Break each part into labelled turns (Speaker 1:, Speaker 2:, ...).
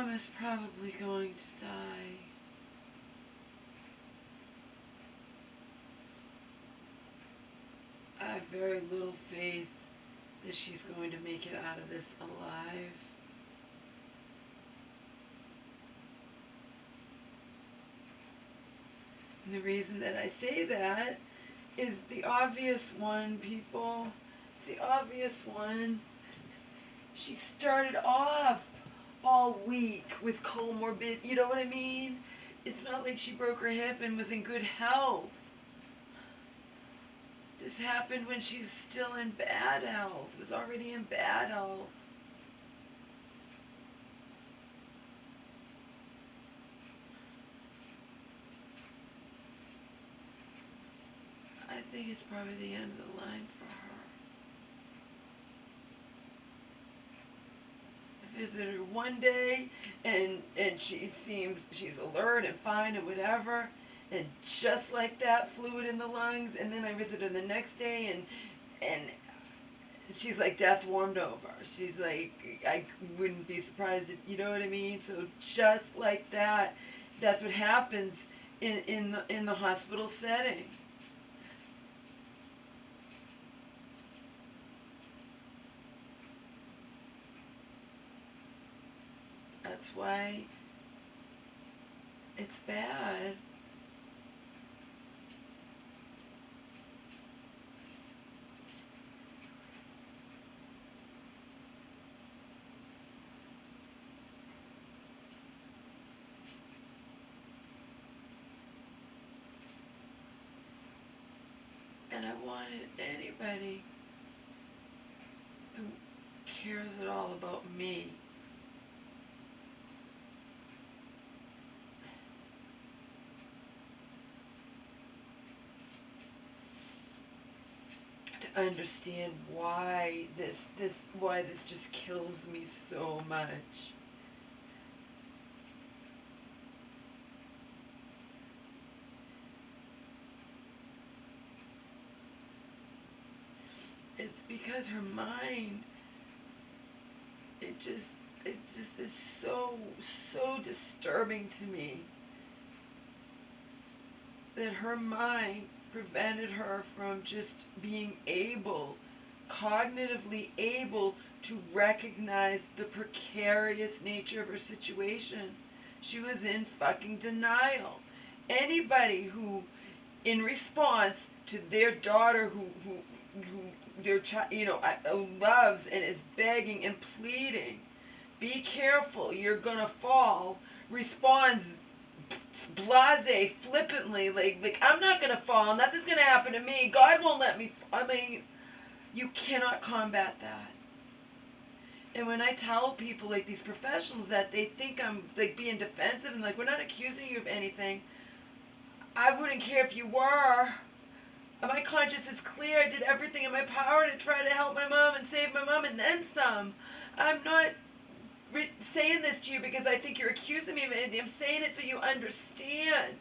Speaker 1: mom is probably going to die. I have very little faith that she's going to make it out of this alive. And the reason that I say that is the obvious one, people. It's the obvious one. She started off all weak with comorbid, you know what I mean? It's not like she broke her hip and was in good health. This happened when she was still in bad health, was already in bad health. I think it's probably the end of the line for her. I visited her one day and she seems, she's alert and fine and whatever, and just like that, fluid in the lungs. And then I visited her the next day and she's like death warmed over. She's like, I wouldn't be surprised if, you know what I mean? So just like that, that's what happens in the hospital setting. That's why it's bad. And I wanted anybody who cares at all about me to understand why this just kills me so much. It's because her mind, it just is so disturbing to me that her mind prevented her from just being able, cognitively able to recognize the precarious nature of her situation. She was in fucking denial. Anybody who, in response to their daughter who their child, loves and is begging and pleading, be careful, you're gonna fall, responds blase, flippantly, like I'm not gonna fall, nothing's gonna happen to me, God won't let me I mean, you cannot combat that. And when I tell people, like these professionals, that they think I'm like being defensive and like, we're not accusing you of anything, I wouldn't care if you were. My conscience is clear. I did everything in my power to try to help my mom and save my mom and then some. I'm not saying this to you because I think you're accusing me of anything. I'm saying it so you understand.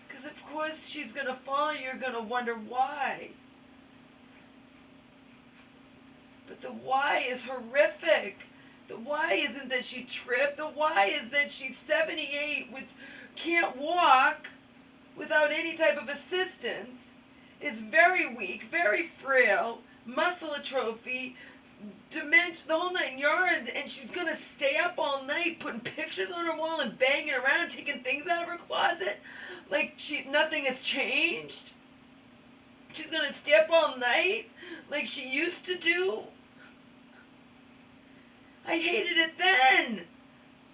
Speaker 1: Because of course she's going to fall. You're going to wonder why. But the why is horrific. The why isn't that she tripped. The why is that she's 78 can't walk without any type of assistance, is very weak, very frail, muscle atrophy, dementia, the whole 9 yards, and she's going to stay up all night putting pictures on her wall and banging around, taking things out of her closet like nothing has changed. She's going to stay up all night like she used to do. I hated it then.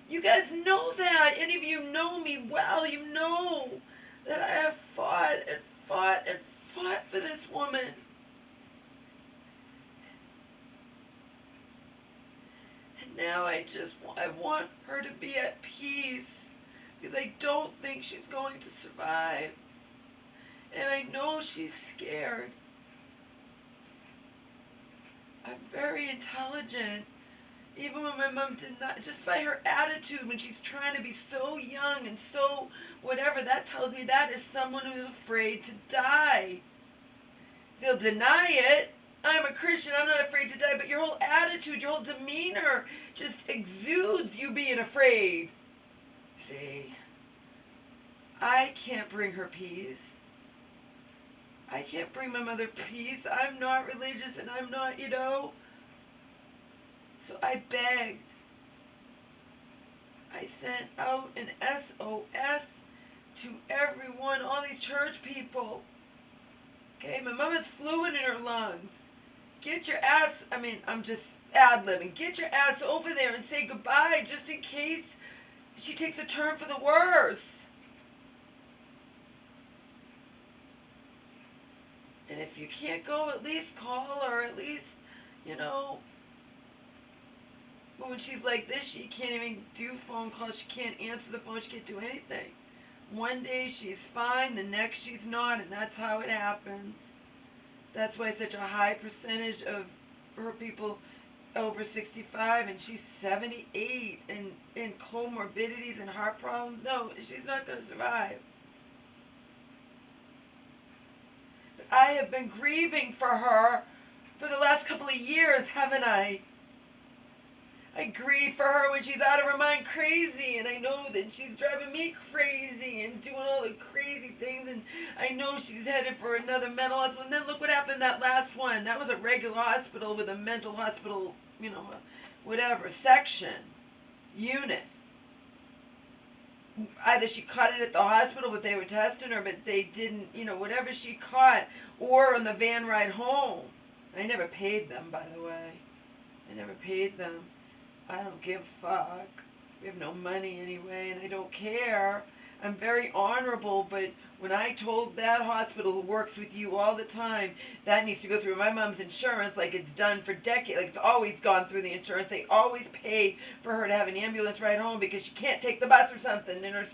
Speaker 1: You guys know that. Any of you know me well. You know that I have fought and fought and fought for this woman. And now I want her to be at peace because I don't think she's going to survive. And I know she's scared. I'm very intelligent. Even when my mom did not, just by her attitude when she's trying to be so young and so whatever, that tells me that is someone who's afraid to die. They'll deny it, I'm a Christian, I'm not afraid to die, but your whole attitude, your whole demeanor just exudes you being afraid. See, I can't bring her peace. I can't bring my mother peace. I'm not religious and I'm not, So I begged. I sent out an SOS to everyone, all these church people. Okay, my mom has fluid in her lungs. Get your ass, I'm just ad-libbing. Get your ass over there and say goodbye just in case she takes a turn for the worse. And if you can't go, at least call her. At least, you know, when she's like this, she can't even do phone calls. She can't answer the phone. She can't do anything. One day she's fine, the next she's not, and that's how it happens. That's why such a high percentage of her people over 65, and she's 78, and in comorbidities and heart problems. No, she's not going to survive. But I have been grieving for her for the last couple of years, haven't I? I grieve for her when she's out of her mind crazy, and I know that she's driving me crazy and doing all the crazy things, and I know she's headed for another mental hospital. And then look what happened that last one. That was a regular hospital with a mental hospital, whatever, section, unit. Either she caught it at the hospital, but they were testing her, but they didn't, whatever she caught, or on the van ride home. I never paid them, by the way. I never paid them. I don't give a fuck. We have no money anyway, and I don't care. I'm very honorable, but when I told that hospital who works with you all the time, that needs to go through my mom's insurance like it's done for decades, like it's always gone through the insurance. They always pay for her to have an ambulance ride home because she can't take the bus or something in her,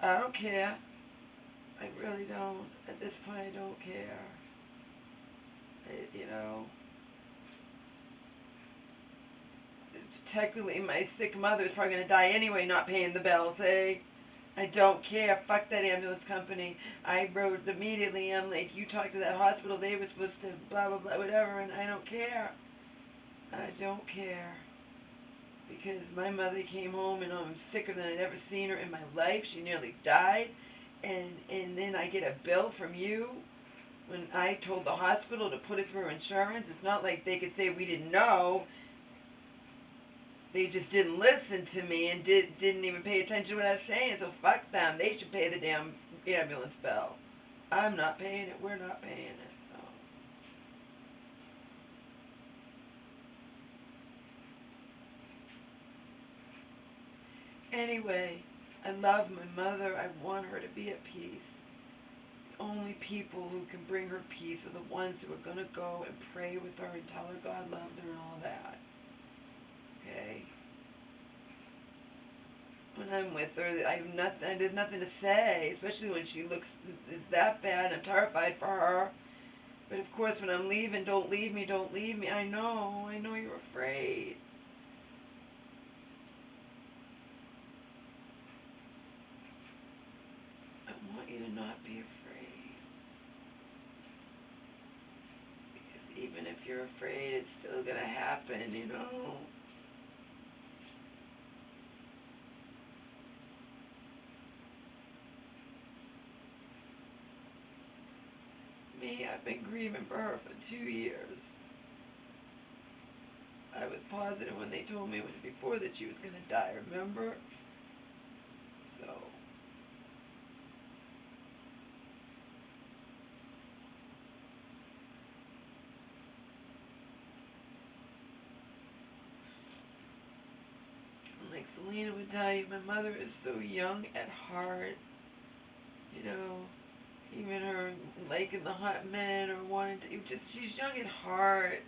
Speaker 1: I don't care. I really don't. At this point, I don't care. Technically my sick mother is probably going to die anyway, not paying the bills, eh? I don't care. Fuck that ambulance company. I wrote immediately, I'm like, you talk to that hospital, they were supposed to blah, blah, blah, whatever, and I don't care. I don't care. Because my mother came home and I'm sicker than I'd ever seen her in my life. She nearly died. And then I get a bill from you when I told the hospital to put it through insurance. It's not like they could say we didn't know. They just didn't listen to me and didn't even pay attention to what I was saying. So fuck them. They should pay the damn ambulance bill. I'm not paying it. We're not paying it. So. Anyway, I love my mother. I want her to be at peace. The only people who can bring her peace are the ones who are going to go and pray with her and tell her God loves her and all that. Okay? When I'm with her, I have nothing. There's nothing to say, especially when she looks it's that bad. I'm terrified for her. But of course, when I'm leaving, don't leave me, don't leave me. I know you're afraid. I want you to not be afraid. Because even if you're afraid, it's still gonna happen, Me, I've been grieving for her for 2 years. I was positive when they told me it was before that she was gonna die, remember? So. Like Selena would tell you, my mother is so young at heart. Even her liking the hot men or wanting to, she's young at heart.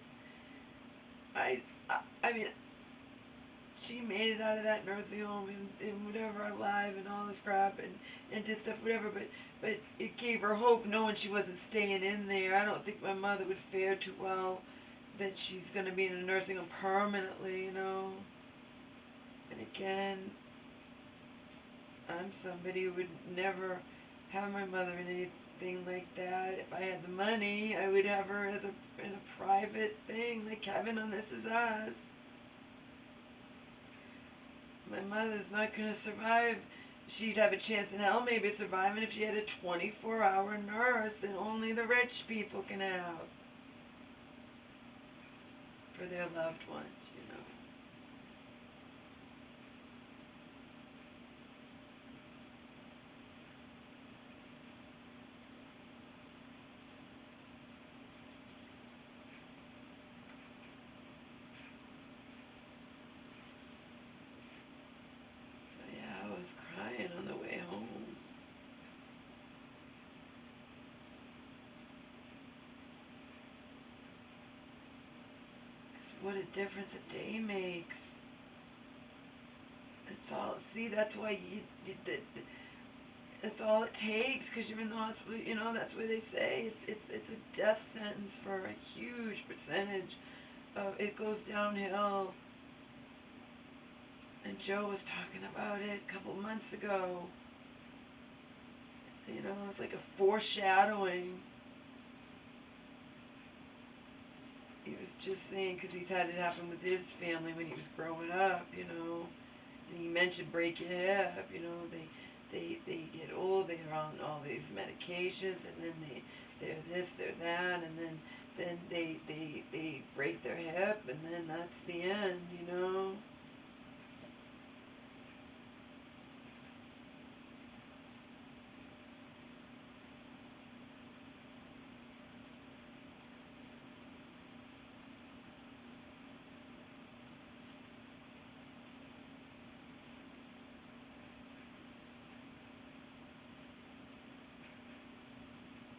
Speaker 1: I mean, she made it out of that nursing home and whatever, alive and all this crap and did stuff, whatever, but it gave her hope knowing she wasn't staying in there. I don't think my mother would fare too well that she's going to be in a nursing home permanently, And again, I'm somebody who would never have my mother in any thing like that. If I had the money, I would have her as in a private thing, like Kevin on This Is Us. My mother's not gonna survive. She'd have a chance in hell maybe surviving if she had a 24-hour nurse that only the rich people can have for their loved ones, you know. So yeah, I was crying on the way home. What a difference a day makes. That's all. See, that's why that's all it takes, because you're in the hospital. You know, that's why they say it's a death sentence for a huge percentage of it goes downhill. And Joe was talking about it a couple months ago. You know, it's like a foreshadowing. He was just saying, because he's had it happen with his family when he was growing up, you know. And he mentioned break your hip, you know, they get old, they're on all these medications, and then they're this, they're that, and then they break their hip, and then that's the end, you know.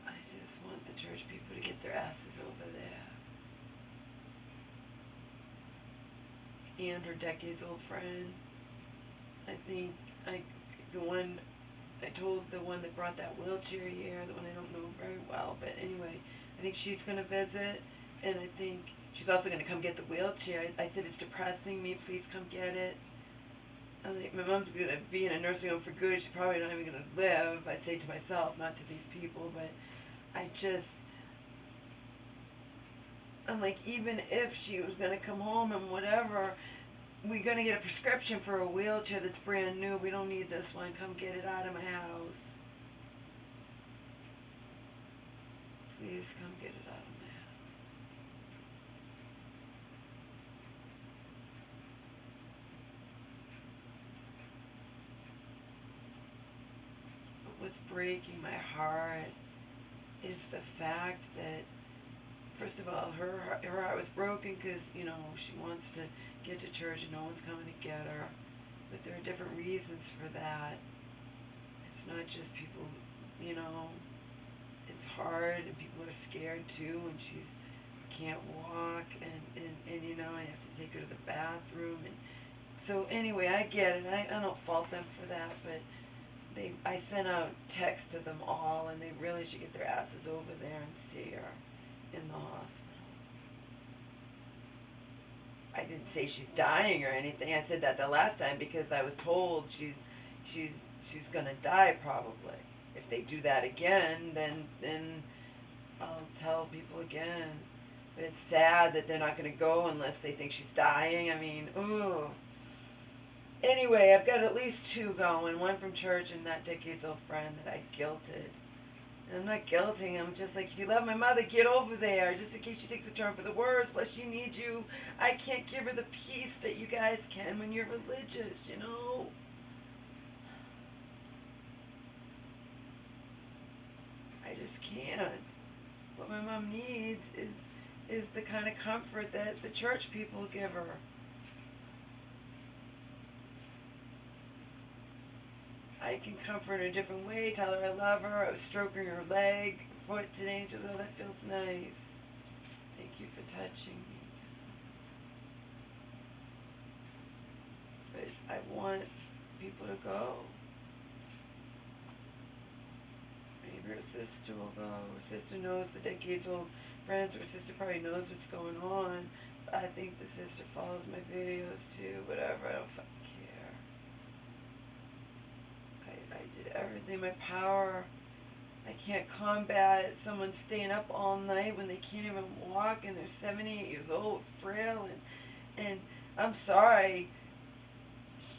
Speaker 1: I just want the church people to get their asses over there. And her decades-old friend, I think, I the one I told the one that brought that wheelchair here, the one I don't know very well, but anyway, I think she's going to visit, and I think she's also going to come get the wheelchair. I said, it's depressing me, please come get it. I think my mom's going to be in a nursing home for good, she's probably not even going to live, I say to myself, not to these people, but I'm like, even if she was going to come home and whatever, we're going to get a prescription for a wheelchair that's brand new. We don't need this one. Come get it out of my house. Please come get it out of my house. But what's breaking my heart is the fact that, first of all, her heart was broken because, you know, she wants to get to church and no one's coming to get her. But there are different reasons for that. It's not just people, you know, it's hard and people are scared too, and she's can't walk, and you know, I have to take her to the bathroom, and so anyway, I get it. I don't fault them for that, but I sent out texts to them all, and they really should get their asses over there and see her in the hospital. I didn't say she's dying or anything. I said that the last time because I was told she's gonna die probably. If they do that again, then I'll tell people again. But it's sad that they're not gonna go unless they think she's dying. I mean, ooh. Anyway, I've got at least two going. One from church and that decades-old friend that I guilted. And I'm not guilting. I'm just like, if you love my mother, get over there. Just in case she takes a turn for the worse, plus she needs you. I can't give her the peace that you guys can when you're religious, you know? I just can't. What my mom needs is the kind of comfort that the church people give her. I can comfort her in a different way, tell her I love her. I was stroking her leg, foot today, and she goes, oh, that feels nice. Thank you for touching me. But I want people to go. Maybe her sister will go. Her sister knows the decades-old friends. Her sister probably knows what's going on. I think the sister follows my videos too. Whatever, I don't fucking care. I did everything in my power I can't combat someone staying up all night when they can't even walk and they're 78 years old, frail, and I'm sorry,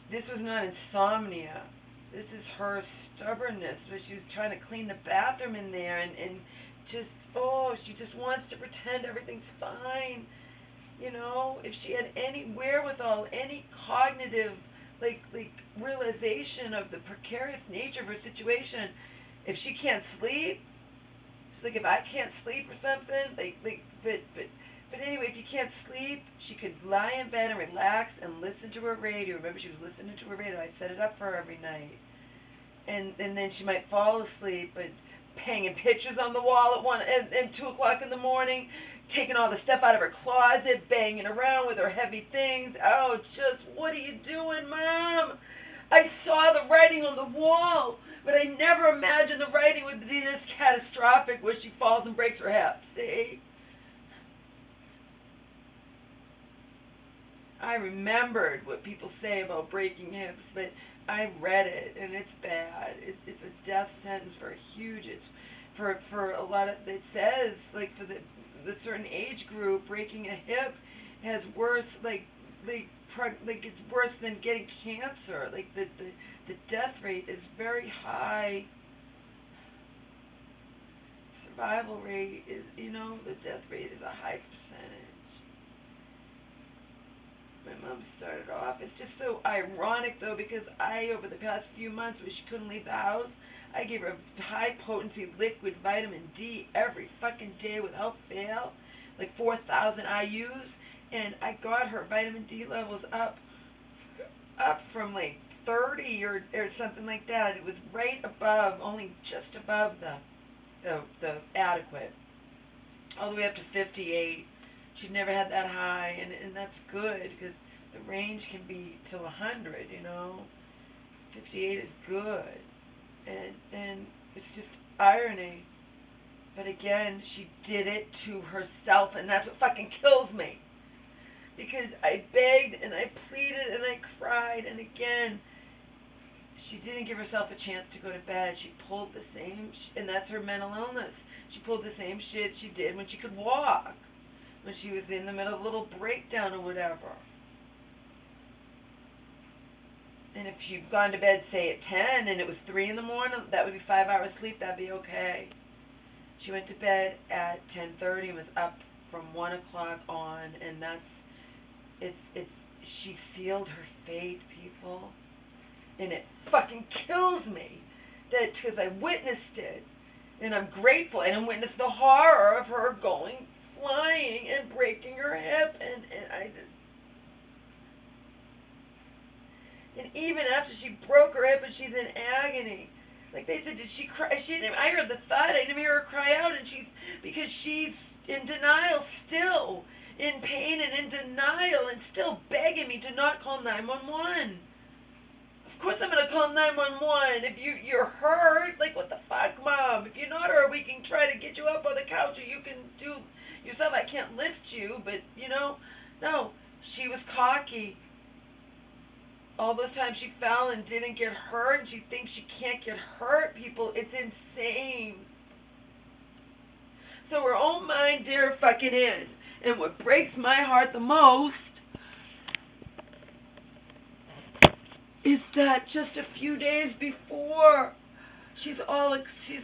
Speaker 1: this was not insomnia. This is her stubbornness, where she was trying to clean the bathroom in there and just, oh, she just wants to pretend everything's fine. You know, if she had any wherewithal, any cognitive, like realization of the precarious nature of her situation, if she can't sleep, she's like, if I can't sleep or something, but anyway, if you can't sleep, she could lie in bed and relax and listen to her radio. Remember, she was listening to her radio. I set it up for her every night, and then she might fall asleep, but hanging pictures on the wall at 2 o'clock in the morning, taking all the stuff out of her closet, banging around with her heavy things. Oh, just what are you doing, Mom? I saw the writing on the wall, but I never imagined the writing would be this catastrophic where she falls and breaks her hip. See? I remembered what people say about breaking hips, but I read it and it's bad. It's a death sentence for a huge. It's for a lot of. It says like for the certain age group, breaking a hip has worse like it's worse than getting cancer. Like the death rate is very high. Survival rate is, the death rate is a high percentage. My mom started off. It's just so ironic though, because over the past few months where she couldn't leave the house, I gave her high potency liquid vitamin D every fucking day without fail, like 4,000 IUs, and I got her vitamin D levels up from like 30 or something like that. It was right above, only just above the adequate, all the way up to 58. She'd never had that high, and that's good because the range can be to 100, 58 is good, and it's just irony. But again, she did it to herself, and that's what fucking kills me. Because I begged and I pleaded and I cried, and again, she didn't give herself a chance to go to bed. She pulled the same, and that's her mental illness. She pulled the same shit she did when she could walk, when she was in the middle of a little breakdown or whatever. And if she'd gone to bed, say, at 10 and it was 3 in the morning, that would be 5 hours sleep. That'd be okay. She went to bed at 10:30 and was up from 1 o'clock on, and she sealed her fate, people. And it fucking kills me that, because I witnessed it, and I'm grateful, and I witnessed the horror of her going flying and breaking her hip, and I just, and even after she broke her hip and she's in agony, like they said, did she cry? She didn't. I heard the thud. I didn't hear her cry out, and because she's in denial still, in pain and in denial, and still begging me to not call 911. Of course I'm gonna call 911 if you're hurt. Like, what the fuck, Mom? If you're not hurt, we can try to get you up on the couch, or you can do yourself. I can't lift you, but no. She was cocky. All those times she fell and didn't get hurt, and she thinks she can't get hurt, people. It's insane. So her own mind did her fucking in. And what breaks my heart the most is that just a few days before, she's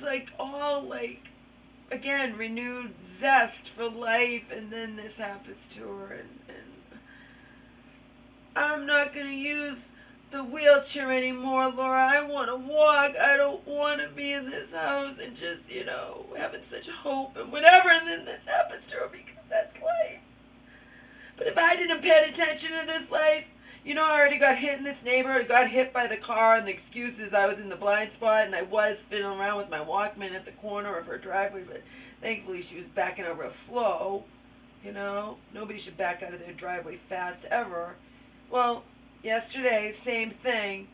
Speaker 1: like all like, again, renewed zest for life, and then this happens to her, and I'm not going to use the wheelchair anymore, Laura. I want to walk. I don't want to be in this house and just, having such hope and whatever, and then this happens to her, because that's life. But if I didn't pay attention to this life, I already got hit in this neighborhood. I got hit by the car, and the excuse is I was in the blind spot, and I was fiddling around with my Walkman at the corner of her driveway, but thankfully she was backing out real slow. Nobody should back out of their driveway fast ever. Well, yesterday, same thing,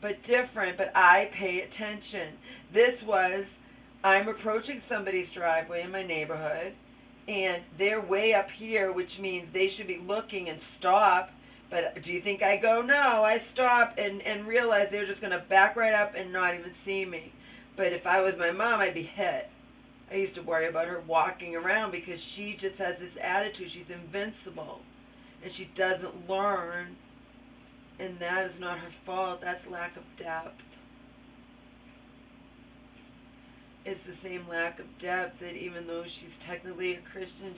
Speaker 1: but different, but I pay attention. This was, I'm approaching somebody's driveway in my neighborhood, and they're way up here, which means they should be looking and stop. But do you think I go? No, I stop and realize they're just going to back right up and not even see me. But if I was my mom, I'd be hit. I used to worry about her walking around because she just has this attitude. She's invincible. And she doesn't learn. And that is not her fault. That's lack of depth. It's the same lack of depth that even though she's technically a Christian,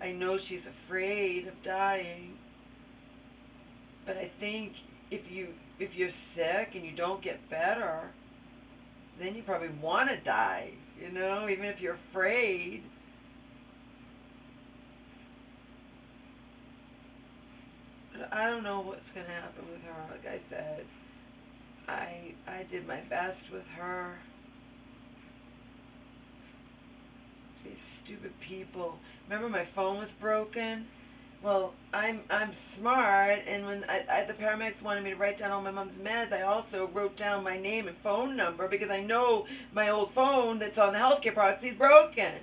Speaker 1: I know she's afraid of dying. But I think if you're sick and you don't get better, then you probably want to die, even if you're afraid. But I don't know what's going to happen with her. Like I said, I did my best with her. These stupid people. Remember my phone was broken? Well, I'm smart, and when the paramedics wanted me to write down all my mom's meds, I also wrote down my name and phone number because I know my old phone that's on the healthcare proxy is broken.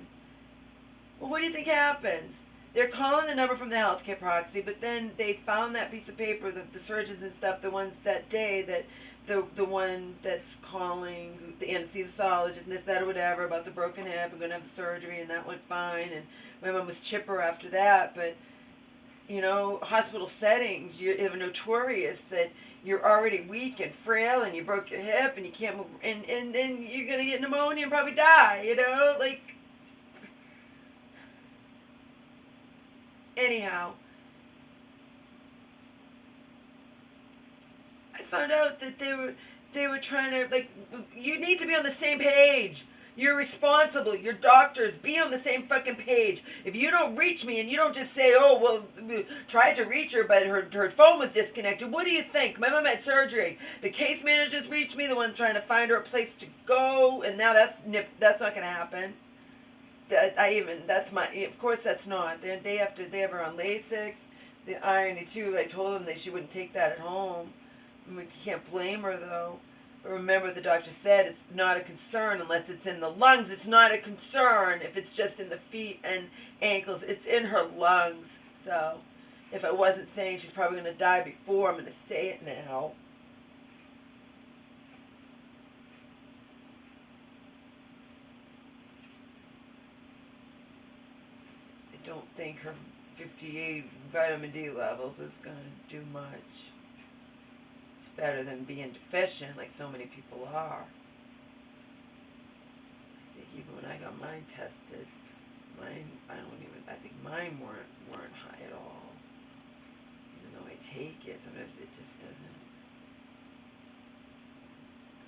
Speaker 1: Well, what do you think happens? They're calling the number from the healthcare proxy, but then they found that piece of paper, the surgeons and stuff, the ones that day that the one that's calling the anesthesiologist and this, that, or whatever about the broken hip and going to have the surgery, and that went fine, and my mom was chipper after that, but hospital settings, you're notorious that you're already weak and frail and you broke your hip and you can't move, and then you're going to get pneumonia and probably die, anyhow. I found out that they were trying to, you need to be on the same page. You're responsible. You're doctors. Be on the same fucking page. If you don't reach me and you don't just say, oh, well, we tried to reach her, but her phone was disconnected. What do you think? My mom had surgery. The case managers reached me, the one trying to find her a place to go, and now that's not going to happen. Of course that's not. They have her on Lasix. The irony too, I told them she wouldn't take that at home. We can't blame her though. But remember, the doctor said it's not a concern unless it's in the lungs. It's not a concern if it's just in the feet and ankles. It's in her lungs. So if I wasn't saying she's probably going to die before, I'm going to say it now. I don't think her 58 vitamin D levels is going to do much. It's better than being deficient like so many people are. I think even when I got mine tested, I think mine weren't high at all. Even though I take it, sometimes it just doesn't,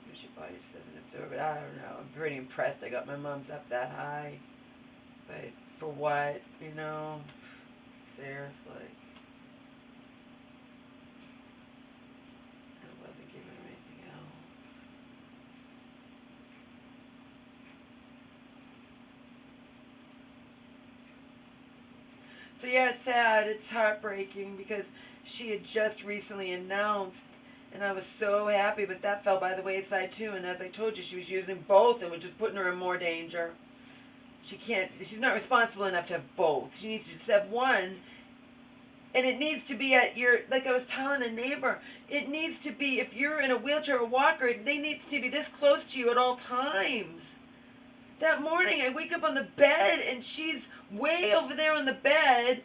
Speaker 1: because your body just doesn't absorb it. I don't know. I'm pretty impressed I got my mom's up that high. But for what, seriously. So yeah, it's sad. It's heartbreaking because she had just recently announced, and I was so happy, but that fell by the wayside too. And as I told you, she was using both and was just putting her in more danger. She's not responsible enough to have both. She needs to just have one. And it needs to be like I was telling a neighbor, it needs to be, if you're in a wheelchair or walker, they need to be this close to you at all times. That morning I wake up on the bed and she's way over there on the bed,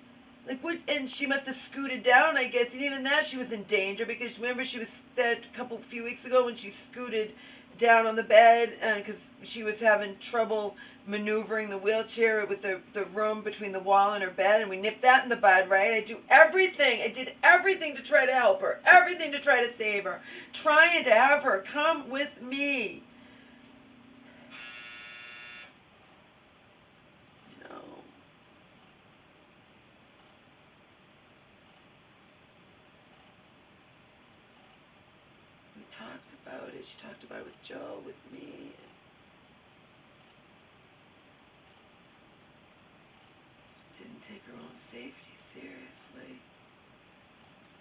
Speaker 1: and she must have scooted down, I guess, and even that she was in danger, because remember she was that few weeks ago when she scooted down on the bed because she was having trouble maneuvering the wheelchair with the room between the wall and her bed, and we nipped that in the bud, right? I did everything to try to help her, everything to try to save her, trying to have her come with me. Talked about it. She talked about it with Joe, with me. She didn't take her own safety seriously.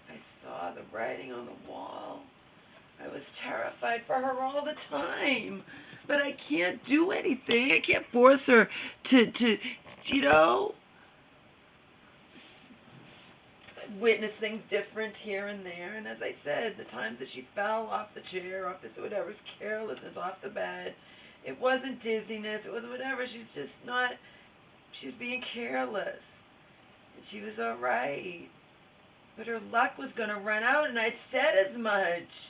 Speaker 1: I saw the writing on the wall. I was terrified for her all the time. But I can't do anything. I can't force her to witness things different here and there, and as I said, the times that she fell off the chair, off this whatever's carelessness, off the bed, It wasn't dizziness. It was whatever. She's just not. She's being careless. And she was all right. But her luck was going to run out, and I'd said as much.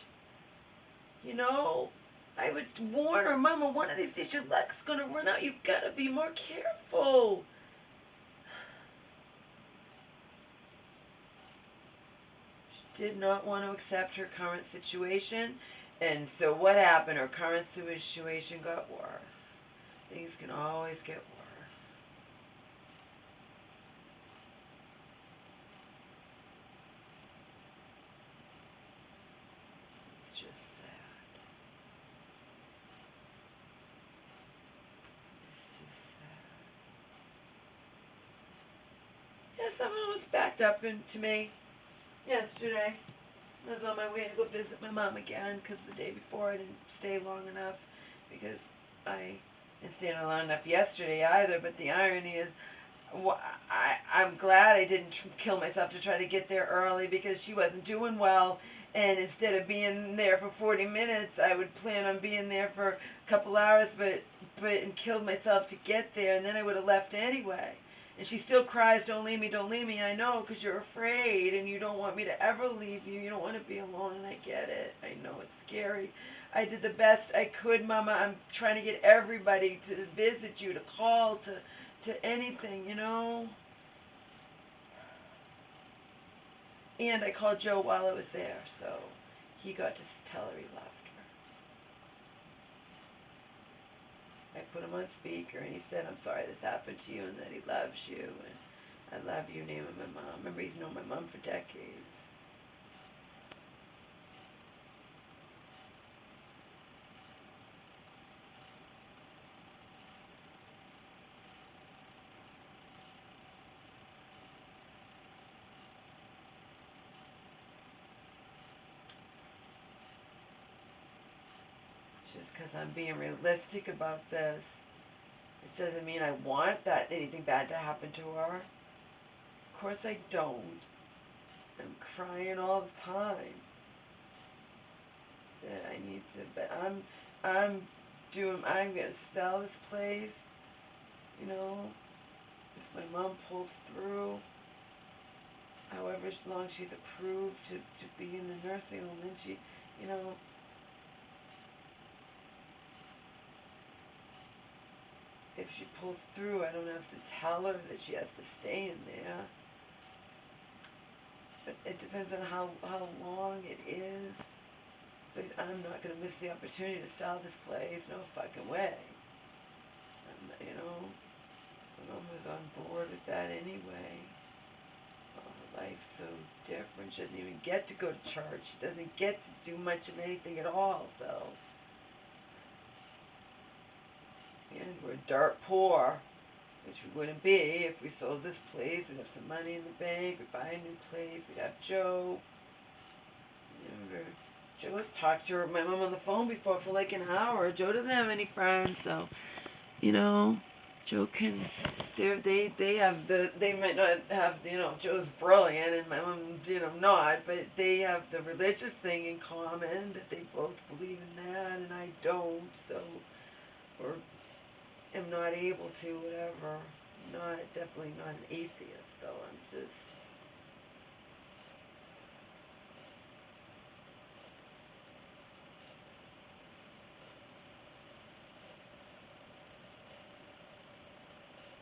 Speaker 1: You know, I would warn her, Mama, one of these days your luck's going to run out. You've got to be more careful. She did not want to accept her current situation. And so what happened? Her current situation got worse. Things can always get worse. It's just sad. It's just sad. Yeah, someone was backed up into me yesterday. I was on my way to go visit my mom again because the day before I didn't stay long enough because I didn't stay long enough yesterday either. But the irony is, I'm glad I didn't kill myself to try to get there early because she wasn't doing well. And instead of being there for 40 minutes, I would plan on being there for a couple hours, and killed myself to get there, and then I would have left anyway. And she still cries, don't leave me, I know, because you're afraid, and you don't want me to ever leave you. You don't want to be alone, and I get it. I know it's scary. I did the best I could, Mama. I'm trying to get everybody to visit you, to call, to anything, you know? And I called Joe while I was there, so he got to tell her he loved her. I put him on speaker, and he said, I'm sorry this happened to you, and that he loves you, and I love you, naming my mom. Remember, he's known my mom for decades. Just because I'm being realistic about this, it doesn't mean I want that anything bad to happen to her. Of course I don't. I'm crying all the time. That I need to, but I'm gonna sell this place, you know, if my mom pulls through, however long she's approved to be in the nursing home, then she, you know, if she pulls through, I don't have to tell her that she has to stay in there. But it depends on how long it is. But I'm not going to miss the opportunity to sell this place. No fucking way. You know, my mom was on board with that anyway. Oh, her life's so different. She doesn't even get to go to church. She doesn't get to do much of anything at all, so. And we're dirt poor, which we wouldn't be if we sold this place. We'd have some money in the bank. We'd buy a new place. We'd have Joe. Remember, Joe has talked to my mom on the phone before for like an hour. Joe doesn't have any friends, so, you know, Joe can, they might not have, you know, Joe's brilliant and my mom's, you know, not, but they have the religious thing in common, that they both believe in that, and I don't, so, or am not able to, whatever. Definitely not an atheist, though. I'm just